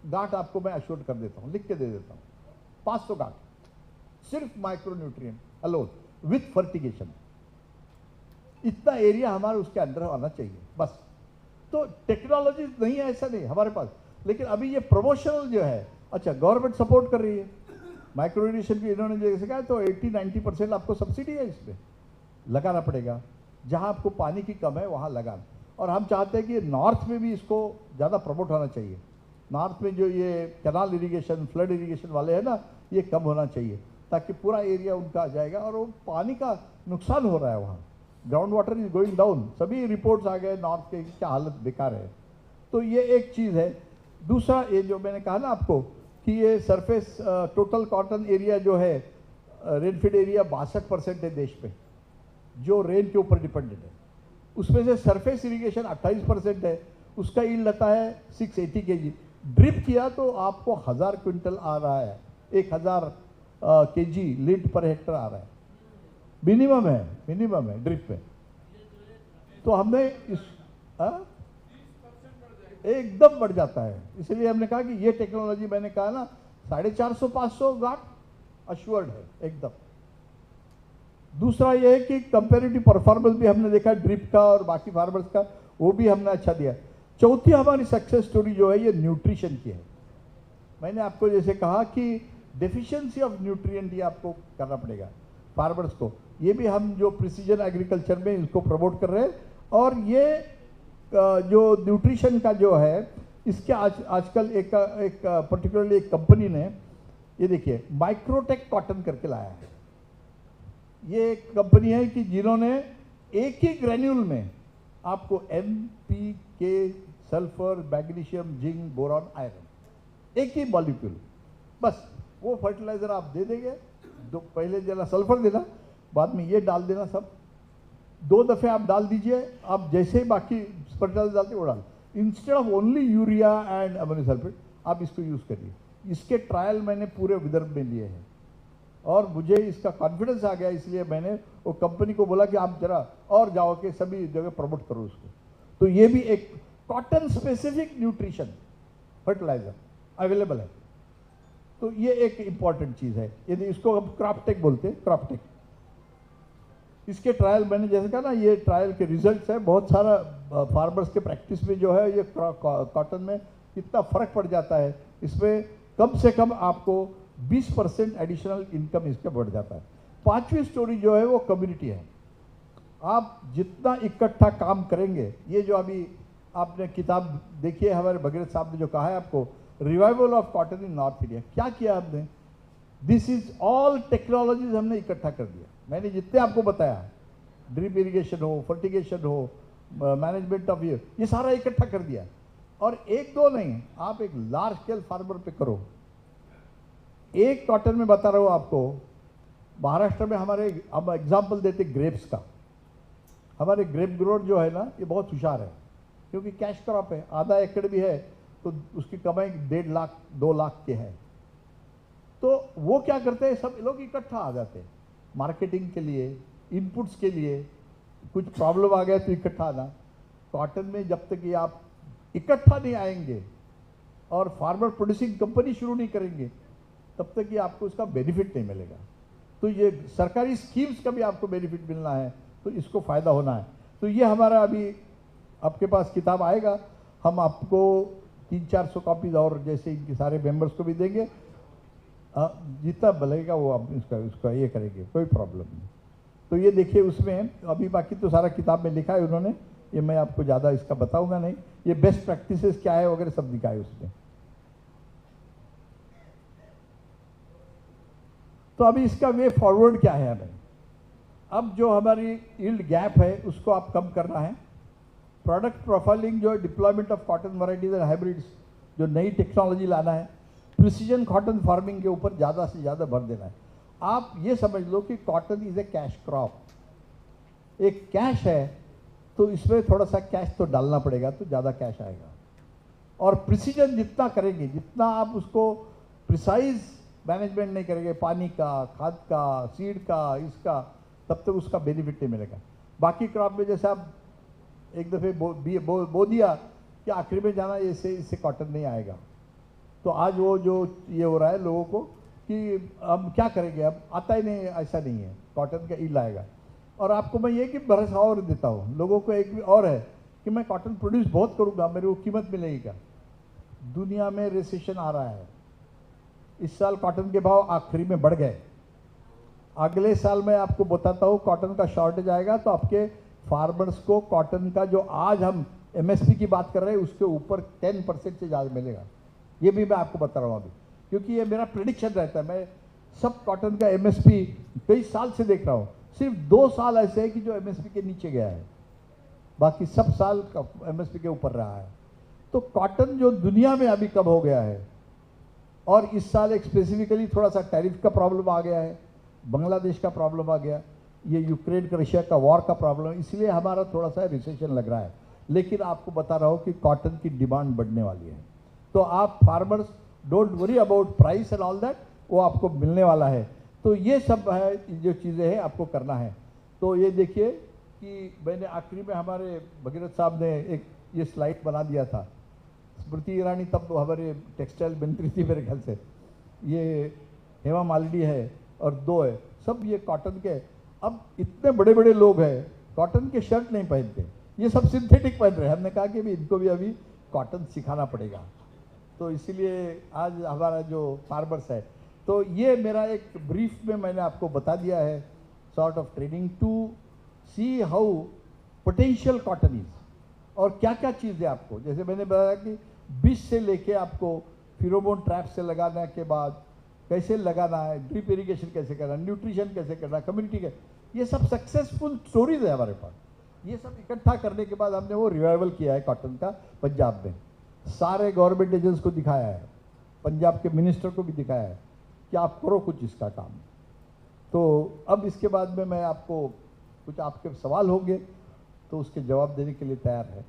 गांठ आपको मैं अश्योर कर देता हूँ, लिख के दे देता हूँ। 500 गांठ सिर्फ micro nutrient alone with fertigation, इतना एरिया हमारे उसके अंदर आना चाहिए बस। तो टेक्नोलॉजी नहीं है ऐसा नहीं हमारे पास, लेकिन अभी ये प्रमोशनल जो है, अच्छा गवर्नमेंट सपोर्ट कर रही है माइक्रो इरिगेशन की। इन्होंने जैसे कहा तो 80-90% आपको सब्सिडी है, इसमें लगाना पड़ेगा, जहाँ आपको पानी की कम है वहाँ लगाना। और हम चाहते हैं कि नॉर्थ में भी इसको ज़्यादा प्रमोट होना चाहिए। नॉर्थ में जो ये कैनाल इरिगेशन, फ्लड इरिगेशन वाले हैं ना, ये कम होना चाहिए ताकि पूरा एरिया उनका आ जाएगा। और वो पानी का नुकसान हो रहा है वहाँ, ground water is going down, सभी रिपोर्ट्स आ गए नॉर्थ के, क्या हालत बेकार है। तो ये एक चीज़ है। दूसरा ये जो मैंने कहा ना आपको कि ये सरफेस टोटल कॉटन एरिया जो है रेनफीड एरिया 62% है देश में, जो रेन के ऊपर डिपेंडेंट है। उसमें से सरफेस इरिगेशन 28% है, उसका यील्ड आता है 680 kg। ड्रिप किया तो आपको 1000 क्विंटल आ रहा है, 1000 kg लिंट पर हेक्टर आ रहा है, मिनिमम है ड्रिप में। तो हमने इस एकदम बढ़ जाता है, इसलिए हमने कहा कि ये टेक्नोलॉजी, मैंने कहा ना 450-500 गांठ अश्योर्ड है एकदम। दूसरा ये है कि कंपेरेटिव परफॉर्मेंस भी हमने देखा ड्रिप का और बाकी फार्मर्स का, वो भी हमने अच्छा दिया। चौथी हमारी सक्सेस स्टोरी जो है ये न्यूट्रिशन की है। मैंने आपको जैसे कहा कि डेफिशिएंसी ऑफ न्यूट्रिएंट ये आपको करना पड़ेगा फार्मर्स को, ये भी हम जो प्रिसीजन एग्रीकल्चर में इसको प्रमोट कर रहे हैं। और ये जो न्यूट्रिशन का जो है इसके आजकल एक पर्टिकुलरली एक कंपनी ने, ये देखिए माइक्रोटेक कॉटन करके लाया है। ये एक कंपनी है कि जिन्होंने एक ही ग्रेन्यूल में आपको NPK, sulphur, magnesium, zinc, boron, iron, एक ही मॉलिक्यूल, बस वो फर्टिलाइजर आप दे देंगे। पहले जरा सल्फर देना, बाद में ये डाल देना, सब 2 दफे आप डाल दीजिए। आप जैसे ही बाकी फर्टिलाइजर डालते वो डाल, instead of only urea and ammonium sulphate आप इसको यूज़ करिए। इसके ट्रायल मैंने पूरे विदर्भ में लिए हैं और मुझे इसका कॉन्फिडेंस आ गया, इसलिए मैंने वो कंपनी को बोला कि आप जरा और जाओ के सभी जगह प्रमोट करो उसको। तो ये भी एक cotton specific nutrition fertiliser available है, तो ये एक इंपॉर्टेंट चीज़ है। यदि इसको हम क्रॉपटेक बोलते हैं, क्रॉपटेक। इसके ट्रायल मैंने जैसे कहा ना, ये ट्रायल के रिजल्ट्स है। बहुत सारा फार्मर्स के प्रैक्टिस में जो है ये कॉटन में कितना फ़र्क पड़ जाता है, इसमें कम से कम आपको 20% एडिशनल इनकम इसका बढ़ जाता है। 5वीं स्टोरी जो है वो कम्युनिटी है। आप जितना इकट्ठा काम करेंगे, ये जो अभी आपने किताब देखी है हमारे भगीरथ साहब ने जो कहा है आपको, revival of cotton in north India, क्या किया आपने? दिस इज ऑल टेक्नोलॉजीज हमने इकट्ठा कर दिया। मैंने जितने आपको बताया, ड्रिप इरिगेशन हो, फर्टिगेशन हो, मैनेजमेंट ऑफ ये सारा इकट्ठा कर दिया। और 1-2 नहीं, आप एक लार्ज स्केल फार्मर पे करो। एक कॉटन में बता रहा हूँ आपको, महाराष्ट्र में हमारे, अब एग्जाम्पल देते ग्रेप्स का। हमारे ग्रेप ग्रोअर जो है ना, ये बहुत होशियार है, क्योंकि कैश क्रॉप है, आधा एकड़ भी है तो उसकी कमाई 1.5 लाख 2 लाख के है। तो वो क्या करते हैं, सब लोग इकट्ठा आ जाते हैं मार्केटिंग के लिए, इनपुट्स के लिए। कुछ प्रॉब्लम आ गया तो इकट्ठा आना। कॉटन में जब तक ये आप इकट्ठा नहीं आएंगे और फार्मर प्रोड्यूसिंग कंपनी शुरू नहीं करेंगे, तब तक ये आपको इसका बेनिफिट नहीं मिलेगा। तो ये सरकारी स्कीम्स का भी आपको बेनिफिट मिलना है, तो इसको फ़ायदा होना है। तो ये हमारा अभी आपके पास किताब आएगा, हम आपको 300-400 कॉपीज और जैसे इनके सारे मेंबर्स को भी देंगे। जितना बनेगा वो आप उसका ये करेंगे, कोई प्रॉब्लम नहीं। तो ये देखिए, उसमें अभी बाकी तो सारा किताब में लिखा है उन्होंने, ये मैं आपको ज़्यादा इसका बताऊंगा नहीं। ये बेस्ट प्रैक्टिसेस क्या है वगैरह सब दिखा है उसमें। तो अभी इसका वे फॉरवर्ड क्या है हमें? अब जो हमारी यील्ड गैप है उसको आप कम करना है। प्रोडक्ट प्रोफाइलिंग जो है, deployment of cotton varieties and hybrids, जो नई टेक्नोलॉजी लाना है। प्रिसीजन कॉटन फार्मिंग के ऊपर ज़्यादा से ज़्यादा भर देना है। आप ये समझ लो कि cotton is a cash crop, एक कैश है, तो इसमें थोड़ा सा कैश तो डालना पड़ेगा, तो ज़्यादा कैश आएगा। और प्रिसीजन जितना करेंगे, जितना आप उसको प्रिसाइज मैनेजमेंट नहीं करेंगे, पानी का, खाद का, सीड का, इसका, तब तक उसका बेनिफिट नहीं मिलेगा। बाकी क्रॉप में जैसे आप एक दफ़े बो दिया कि आखिरी में जाना, इससे कॉटन नहीं आएगा। तो आज वो जो ये हो रहा है लोगों को कि अब क्या करेंगे, अब आता ही नहीं, ऐसा नहीं है, कॉटन का ईल्ड आएगा। और आपको मैं ये कि भरोसा और देता हूँ लोगों को, एक भी और है कि मैं कॉटन प्रोड्यूस बहुत करूँगा, मेरे को कीमत मिलेगी क्या? दुनिया में रिसेशन आ रहा है, इस साल कॉटन के भाव आखिरी में बढ़ गए। अगले साल मैं आपको बताता हूँ कॉटन का शॉर्टेज आएगा, तो आपके फार्मर्स को कॉटन का जो आज हम MSP की बात कर रहे हैं उसके ऊपर 10% से ज़्यादा मिलेगा। ये भी मैं आपको बता रहा हूँ अभी, क्योंकि ये मेरा प्रेडिक्शन रहता है। मैं सब कॉटन का MSP कई साल से देख रहा हूँ, सिर्फ 2 साल ऐसे है कि जो MSP के नीचे गया है, बाकी सब साल MSP के ऊपर रहा है। तो कॉटन जो दुनिया में अभी कम हो गया है, और इस साल एक स्पेसिफिकली थोड़ा सा टैरिफ का प्रॉब्लम आ गया है, बांग्लादेश का प्रॉब्लम आ गया, ये यूक्रेन का रशिया का वॉर का प्रॉब्लम, इसलिए हमारा थोड़ा सा रिसेशन लग रहा है। लेकिन आपको बता रहा हूँ कि कॉटन की डिमांड बढ़ने वाली है, तो आप farmers don't worry about price and all that, वो आपको मिलने वाला है। तो ये सब है जो चीज़ें हैं आपको करना है। तो ये देखिए कि मैंने आखिरी में हमारे भगीरथ साहब ने एक ये स्लाइड बना दिया था, स्मृति ईरानी तब हमारे टेक्सटाइल मंत्री थी मेरे ख्याल से, ये हेमा मालिनी है और दो है, सब ये कॉटन के। अब इतने बड़े बड़े लोग हैं कॉटन के शर्ट नहीं पहनते, ये सब सिंथेटिक पहन रहे हैं। हमने कहा कि भी इनको भी अभी कॉटन सिखाना पड़ेगा, तो इसीलिए आज हमारा जो फार्मर्स है, तो ये मेरा एक ब्रीफ में मैंने आपको बता दिया है, sort of training to see how potential cotton is, और क्या क्या चीज़ है आपको, जैसे मैंने बताया कि बीज से लेके आपको फिरोमोन ट्रैप से लगाने के बाद कैसे लगाना है, ड्रिप इरिगेशन कैसे करना, न्यूट्रिशन कैसे करना, कम्युनिटी के, ये सब सक्सेसफुल स्टोरीज है हमारे पास। ये सब इकट्ठा करने के बाद हमने वो रिवाइवल किया है कॉटन का पंजाब में, सारे गवर्नमेंट एजेंट्स को दिखाया है, पंजाब के मिनिस्टर को भी दिखाया है कि आप करो कुछ इसका काम। तो अब इसके बाद में मैं आपको कुछ आपके सवाल होंगे तो उसके जवाब देने के लिए तैयार है।